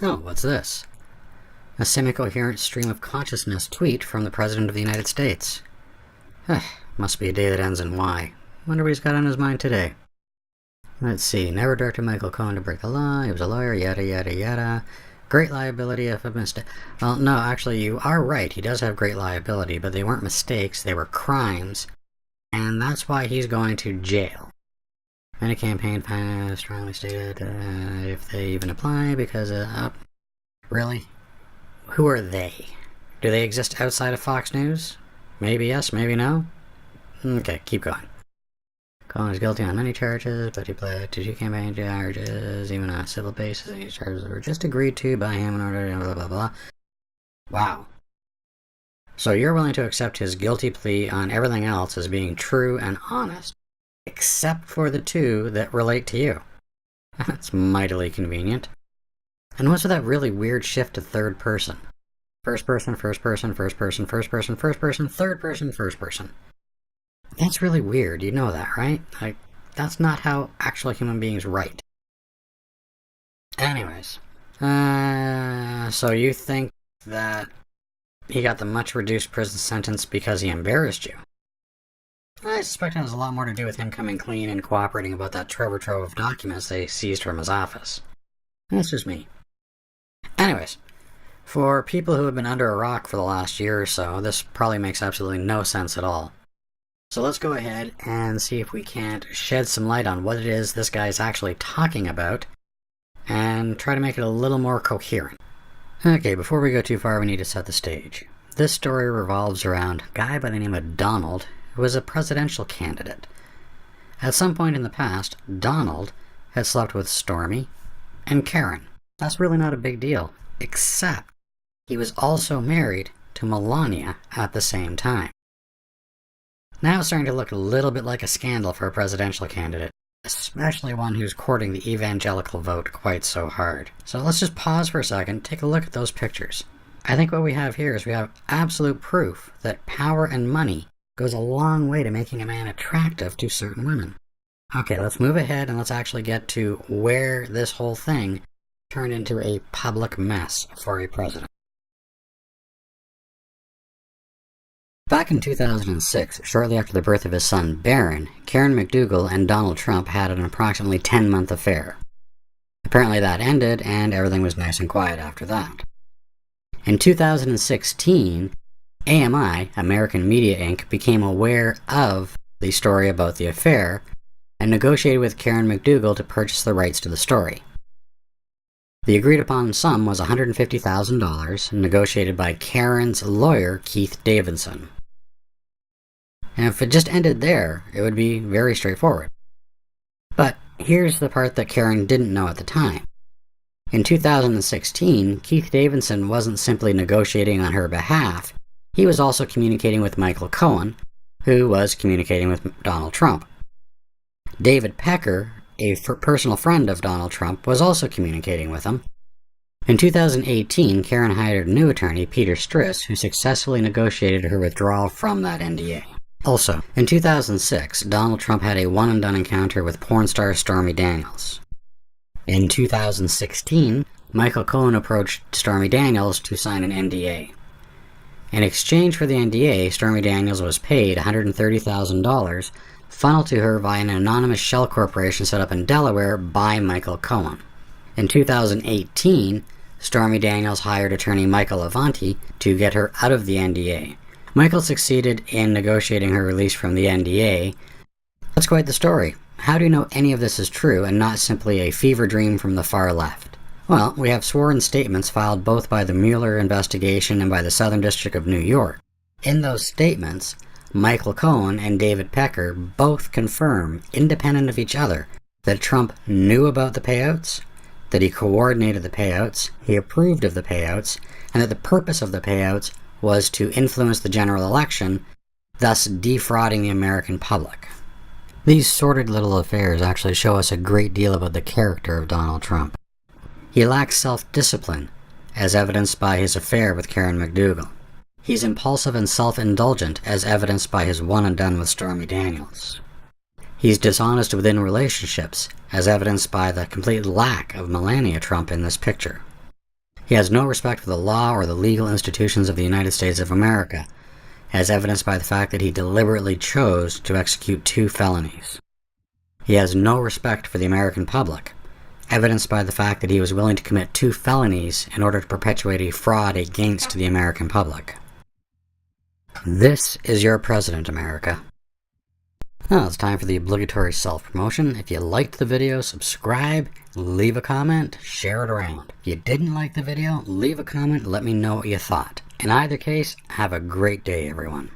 Oh, what's this? A semi-coherent stream of consciousness tweet from the President of the United States. Must be a day that ends in Y. Wonder what he's got on his mind today. Let's see. Never directed Michael Cohen to break the law. He was a lawyer, yada yada yada. Great liability if a mistake. Well, no, actually, you are right. He does have great liability, but they weren't mistakes. They were crimes. And that's why he's going to jail. Many campaign plans strongly stated if they even apply because, really? Who are they? Do they exist outside of Fox News? Maybe yes, maybe no? Okay, keep going. Cohen is guilty on many charges, but he pled to 2 campaign charges, even on a civil basis, and these charges were just agreed to by him in order to blah blah blah. Wow. So you're willing to accept his guilty plea on everything else as being true and honest, except for the 2 that relate to you. That's mightily convenient. And what's with that really weird shift to third person? First person, first person, first person, first person, first person, third person, first person. That's really weird, you know that, right? Like, that's not how actual human beings write. Anyways, so you think that he got the much reduced prison sentence because he embarrassed you? I suspect it has a lot more to do with him coming clean and cooperating about that treasure trove of documents they seized from his office. That's just me. Anyways, for people who have been under a rock for the last year or so, this probably makes absolutely no sense at all. So let's go ahead and see if we can't shed some light on what it is this guy is actually talking about and try to make it a little more coherent. Okay, before we go too far, we need to set the stage. This story revolves around a guy by the name of Donald, who was a presidential candidate. At some point in the past, Donald had slept with Stormy and Karen. That's really not a big deal, except he was also married to Melania at the same time. Now it's starting to look a little bit like a scandal for a presidential candidate, especially one who's courting the evangelical vote quite so hard. So let's just pause for a second, take a look at those pictures. I think what we have here is we have absolute proof that power and money goes a long way to making a man attractive to certain women. Okay, let's move ahead and let's actually get to where this whole thing turned into a public mess for a president. Back in 2006, shortly after the birth of his son Barron, Karen McDougal and Donald Trump had an approximately 10-month affair. Apparently that ended, and everything was nice and quiet after that. In 2016, AMI, American Media Inc., became aware of the story about the affair and negotiated with Karen McDougal to purchase the rights to the story. The agreed-upon sum was $150,000, negotiated by Karen's lawyer, Keith Davidson. And if it just ended there, it would be very straightforward. But here's the part that Karen didn't know at the time. In 2016, Keith Davidson wasn't simply negotiating on her behalf, he was also communicating with Michael Cohen, who was communicating with Donald Trump. David Pecker, a personal friend of Donald Trump, was also communicating with him. In 2018, Karen hired a new attorney, Peter Striss, who successfully negotiated her withdrawal from that NDA. Also, in 2006, Donald Trump had a one-and-done encounter with porn star Stormy Daniels. In 2016, Michael Cohen approached Stormy Daniels to sign an NDA. In exchange for the NDA, Stormy Daniels was paid $130,000, funneled to her via an anonymous shell corporation set up in Delaware by Michael Cohen. In 2018, Stormy Daniels hired attorney Michael Avanti to get her out of the NDA. Michael succeeded in negotiating her release from the NDA. That's quite the story. How do you know any of this is true and not simply a fever dream from the far left? Well, we have sworn statements filed both by the Mueller investigation and by the Southern District of New York. In those statements, Michael Cohen and David Pecker both confirm, independent of each other, that Trump knew about the payouts, that he coordinated the payouts, he approved of the payouts, and that the purpose of the payouts was to influence the general election, thus defrauding the American public. These sordid little affairs actually show us a great deal about the character of Donald Trump. He lacks self-discipline, as evidenced by his affair with Karen McDougal. He's impulsive and self-indulgent, as evidenced by his one-and-done with Stormy Daniels. He's dishonest within relationships, as evidenced by the complete lack of Melania Trump in this picture. He has no respect for the law or the legal institutions of the United States of America, as evidenced by the fact that he deliberately chose to execute 2 felonies. He has no respect for the American public, evidenced by the fact that he was willing to commit 2 felonies in order to perpetuate a fraud against the American public. This is your president, America. Now it's time for the obligatory self-promotion. If you liked the video, subscribe, leave a comment, share it around. If you didn't like the video, leave a comment, let me know what you thought. In either case, have a great day, everyone.